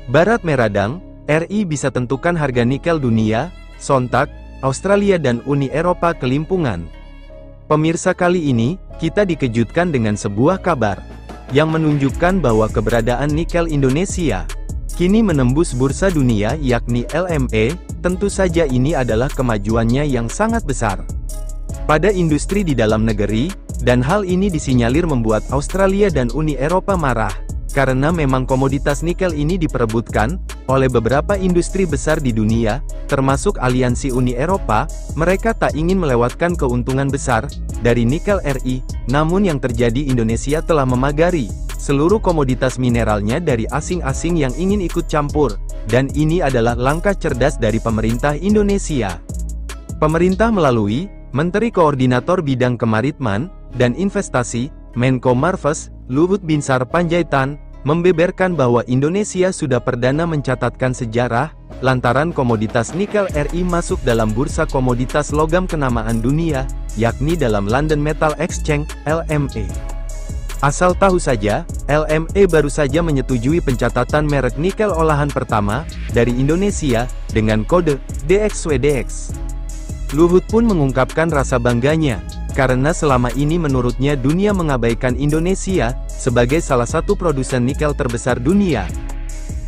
Barat meradang, RI bisa tentukan harga nikel dunia, sontak, Australia dan Uni Eropa kelimpungan. Pemirsa, kali ini, kita dikejutkan dengan sebuah kabar yang menunjukkan bahwa keberadaan nikel Indonesia kini menembus bursa dunia yakni LME. Tentu saja ini adalah kemajuannya yang sangat besar pada industri di dalam negeri, dan hal ini disinyalir membuat Australia dan Uni Eropa marah, karena memang komoditas nikel ini diperebutkan oleh beberapa industri besar di dunia, termasuk aliansi Uni Eropa. Mereka tak ingin melewatkan keuntungan besar dari nikel RI, namun yang terjadi, Indonesia telah memagari seluruh komoditas mineralnya dari asing-asing yang ingin ikut campur, dan ini adalah langkah cerdas dari pemerintah Indonesia. Pemerintah melalui Menteri Koordinator Bidang Kemaritiman dan Investasi, Menko Marves, Luhut Binsar Panjaitan, membeberkan bahwa Indonesia sudah perdana mencatatkan sejarah, lantaran komoditas nikel RI masuk dalam bursa komoditas logam kenamaan dunia, yakni dalam London Metal Exchange, LME. Asal tahu saja, LME baru saja menyetujui pencatatan merek nikel olahan pertama dari Indonesia dengan kode DXWDX. Luhut pun mengungkapkan rasa bangganya, karena selama ini menurutnya dunia mengabaikan Indonesia sebagai salah satu produsen nikel terbesar dunia.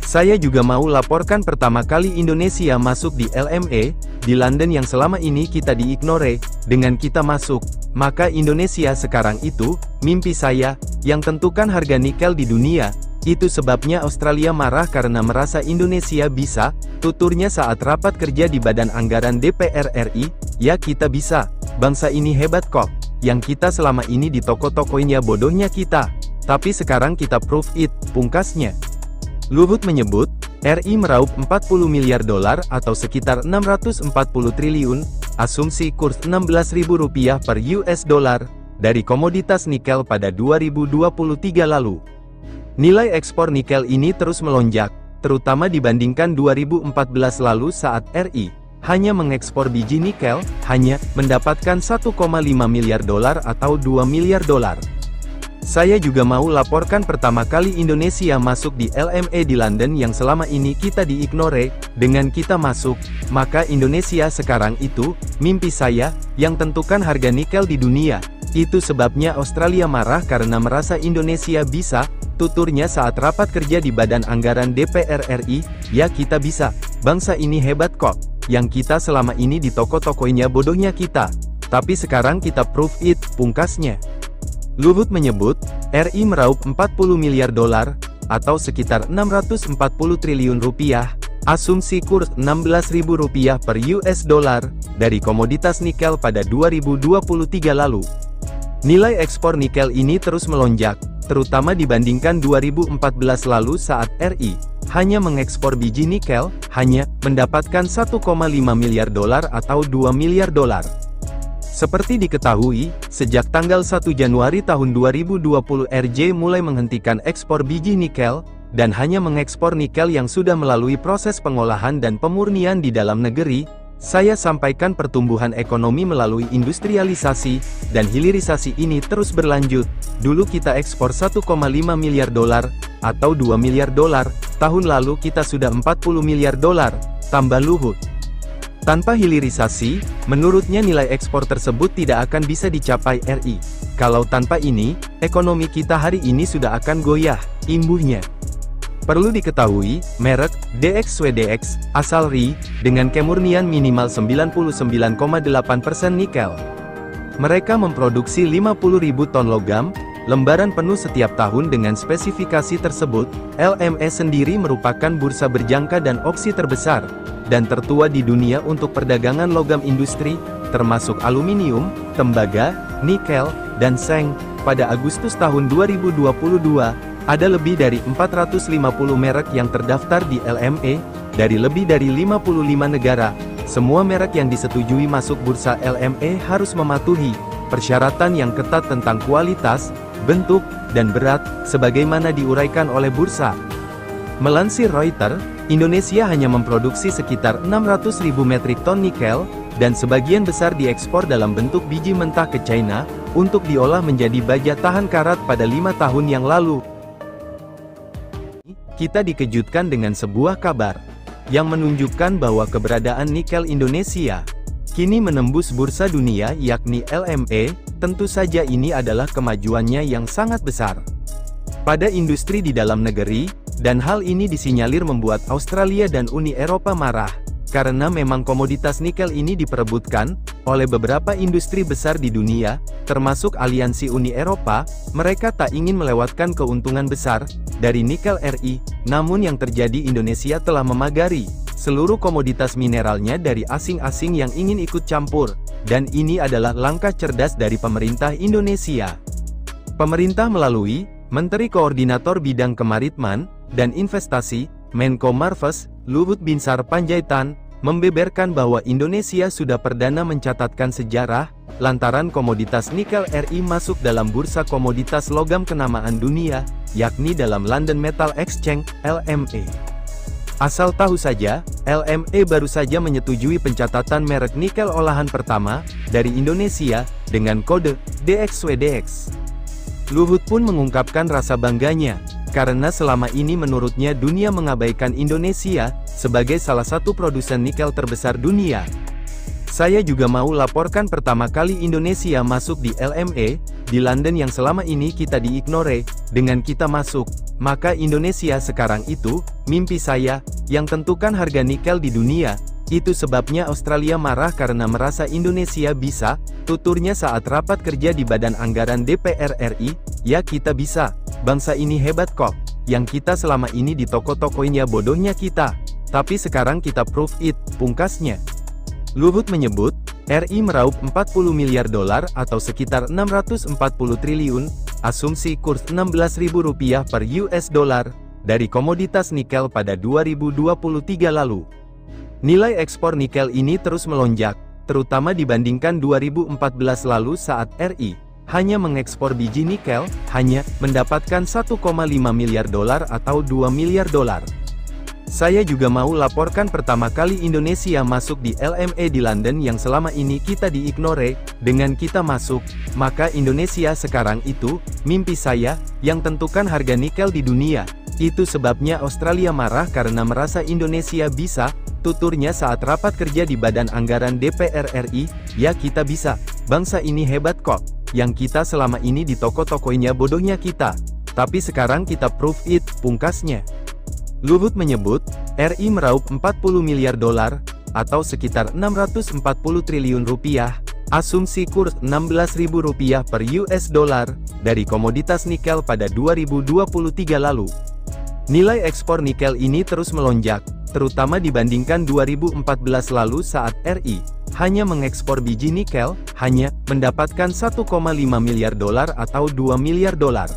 Saya juga mau laporkan pertama kali Indonesia masuk di LME, di London yang selama ini kita diignore. Dengan kita masuk, maka Indonesia sekarang itu, mimpi saya, yang tentukan harga nikel di dunia. Itu sebabnya Australia marah karena merasa Indonesia bisa, tuturnya saat rapat kerja di Badan Anggaran DPR RI, ya kita bisa, bangsa ini hebat kok, yang kita selama ini ditoko-tokoin ya bodohnya kita, tapi sekarang kita prove it, pungkasnya. Luhut menyebut, RI meraup 40 miliar dolar atau sekitar 640 triliun, asumsi kurs Rp16.000 per US dollar, dari komoditas nikel pada 2023 lalu. Nilai ekspor nikel ini terus melonjak, terutama dibandingkan 2014 lalu saat RI hanya mengekspor biji nikel, hanya mendapatkan 1,5 miliar dolar atau 2 miliar dolar. Saya juga mau laporkan pertama kali Indonesia masuk di LME di London yang selama ini kita diignore. Dengan kita masuk, maka Indonesia sekarang itu, mimpi saya, yang tentukan harga nikel di dunia. Itu sebabnya Australia marah karena merasa Indonesia bisa, tuturnya saat rapat kerja di Badan Anggaran DPR RI, ya kita bisa, bangsa ini hebat kok, yang kita selama ini ditoko-tokoinya bodohnya kita, tapi sekarang kita prove it, pungkasnya. Luhut menyebut, RI meraup 40 miliar dolar, atau sekitar 640 triliun rupiah, asumsi kurs Rp16.000 per US dollar, dari komoditas nikel pada 2023 lalu. Nilai ekspor nikel ini terus melonjak, terutama dibandingkan 2014 lalu saat RI hanya mengekspor biji nikel, hanya mendapatkan 1,5 miliar dolar atau 2 miliar dolar. Seperti diketahui, sejak tanggal 1 Januari tahun 2020 RJ mulai menghentikan ekspor biji nikel, dan hanya mengekspor nikel yang sudah melalui proses pengolahan dan pemurnian di dalam negeri. Saya sampaikan pertumbuhan ekonomi melalui industrialisasi, dan hilirisasi ini terus berlanjut. Dulu kita ekspor 1,5 miliar dolar, atau 2 miliar dolar, tahun lalu kita sudah 40 miliar dolar, tambah Luhut. Tanpa hilirisasi, menurutnya nilai ekspor tersebut tidak akan bisa dicapai RI. Kalau tanpa ini, ekonomi kita hari ini sudah akan goyah, imbuhnya. Perlu diketahui, merek DXWDX asal RI dengan kemurnian minimal 99,8% nikel. Mereka memproduksi 50.000 ton logam, lembaran penuh setiap tahun dengan spesifikasi tersebut. LME sendiri merupakan bursa berjangka dan opsi terbesar dan tertua di dunia untuk perdagangan logam industri, termasuk aluminium, tembaga, nikel, dan seng. Pada Agustus tahun 2022, ada lebih dari 450 merek yang terdaftar di LME, dari lebih dari 55 negara. Semua merek yang disetujui masuk bursa LME harus mematuhi persyaratan yang ketat tentang kualitas, bentuk, dan berat, sebagaimana diuraikan oleh bursa. Melansir Reuters, Indonesia hanya memproduksi sekitar 600.000 metrik ton nikel, dan sebagian besar diekspor dalam bentuk biji mentah ke China, untuk diolah menjadi baja tahan karat pada 5 tahun yang lalu. kita dikejutkan dengan sebuah kabar yang menunjukkan bahwa keberadaan nikel Indonesia kini menembus bursa dunia yakni LME. Tentu saja ini adalah kemajuannya yang sangat besar pada industri di dalam negeri, dan hal ini disinyalir membuat Australia dan Uni Eropa marah, karena memang komoditas nikel ini diperebutkan oleh beberapa industri besar di dunia, termasuk aliansi Uni Eropa. Mereka tak ingin melewatkan keuntungan besar dari nikel RI, namun yang terjadi Indonesia telah memagari seluruh komoditas mineralnya dari asing-asing yang ingin ikut campur, dan ini adalah langkah cerdas dari pemerintah Indonesia. Pemerintah melalui Menteri Koordinator Bidang Kemaritman dan Investasi, Menko Marves, Luhut Binsar Panjaitan, membeberkan bahwa Indonesia sudah perdana mencatatkan sejarah, lantaran komoditas nikel RI masuk dalam bursa komoditas logam kenamaan dunia, yakni dalam London Metal Exchange, LME. Asal tahu saja, LME baru saja menyetujui pencatatan merek nikel olahan pertama dari Indonesia dengan kode DXWDX. Luhut pun mengungkapkan rasa bangganya, karena selama ini menurutnya dunia mengabaikan Indonesia sebagai salah satu produsen nikel terbesar dunia. Saya juga mau laporkan pertama kali Indonesia masuk di LME, di London yang selama ini kita diignore. Dengan kita masuk, maka Indonesia sekarang itu, mimpi saya, yang tentukan harga nikel di dunia. Itu sebabnya Australia marah karena merasa Indonesia bisa, tuturnya saat rapat kerja di Badan Anggaran DPR RI, ya kita bisa, bangsa ini hebat kok, yang kita selama ini ditoko-tokoin ya bodohnya kita, tapi sekarang kita prove it, pungkasnya. Luhut menyebut, RI meraup 40 miliar dolar atau sekitar 640 triliun, asumsi kurs Rp16.000 per US dollar, dari komoditas nikel pada 2023 lalu. Nilai ekspor nikel ini terus melonjak, terutama dibandingkan 2014 lalu saat RI hanya mengekspor biji nikel, hanya mendapatkan 1,5 miliar dolar atau 2 miliar dolar. Saya juga mau laporkan pertama kali Indonesia masuk di LME di London yang selama ini kita diignore. Dengan kita masuk, maka Indonesia sekarang itu, mimpi saya, yang tentukan harga nikel di dunia. Itu sebabnya Australia marah karena merasa Indonesia bisa, tuturnya saat rapat kerja di Badan Anggaran DPR RI, ya kita bisa, bangsa ini hebat kok, yang kita selama ini ditoko-tokoinya bodohnya kita, tapi sekarang kita prove it, pungkasnya. Luhut menyebut, RI meraup 40 miliar dolar, atau sekitar 640 triliun rupiah, asumsi kurs Rp16.000 per US dollar, dari komoditas nikel pada 2023 lalu. Nilai ekspor nikel ini terus melonjak, terutama dibandingkan 2014 lalu saat RI hanya mengekspor biji nikel, hanya mendapatkan 1,5 miliar dolar atau 2 miliar dolar.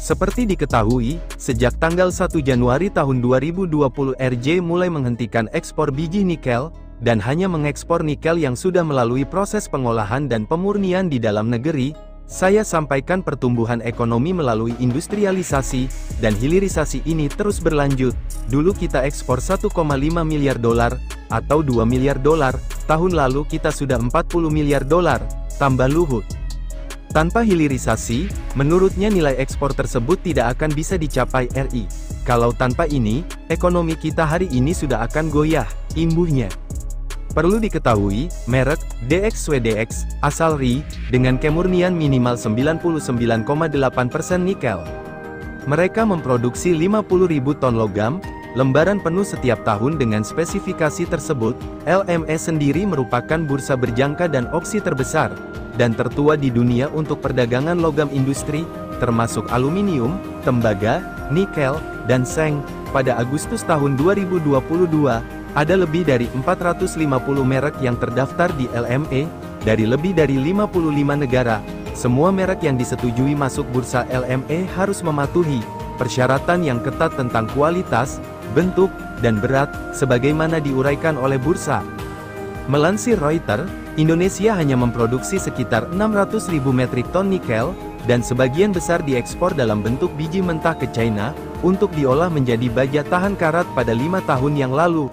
Seperti diketahui, sejak tanggal 1 Januari tahun 2020 RJ mulai menghentikan ekspor biji nikel, dan hanya mengekspor nikel yang sudah melalui proses pengolahan dan pemurnian di dalam negeri. Saya sampaikan pertumbuhan ekonomi melalui industrialisasi, dan hilirisasi ini terus berlanjut. Dulu kita ekspor 1,5 miliar dolar, atau 2 miliar dolar, tahun lalu kita sudah 40 miliar dolar, tambah Luhut. Tanpa hilirisasi, menurutnya nilai ekspor tersebut tidak akan bisa dicapai RI. Kalau tanpa ini, ekonomi kita hari ini sudah akan goyah, imbuhnya. Perlu diketahui, merek DXWDX asal RI dengan kemurnian minimal 99,8% nikel. Mereka memproduksi 50.000 ton logam, lembaran penuh setiap tahun dengan spesifikasi tersebut. LME sendiri merupakan bursa berjangka dan opsi terbesar dan tertua di dunia untuk perdagangan logam industri, termasuk aluminium, tembaga, nikel, dan seng. Pada Agustus tahun 2022, ada lebih dari 450 merek yang terdaftar di LME, dari lebih dari 55 negara. Semua merek yang disetujui masuk bursa LME harus mematuhi persyaratan yang ketat tentang kualitas, bentuk, dan berat, sebagaimana diuraikan oleh bursa. Melansir Reuters, Indonesia hanya memproduksi sekitar 600.000 metrik ton nikel, dan sebagian besar diekspor dalam bentuk biji mentah ke China, untuk diolah menjadi baja tahan karat pada 5 tahun yang lalu.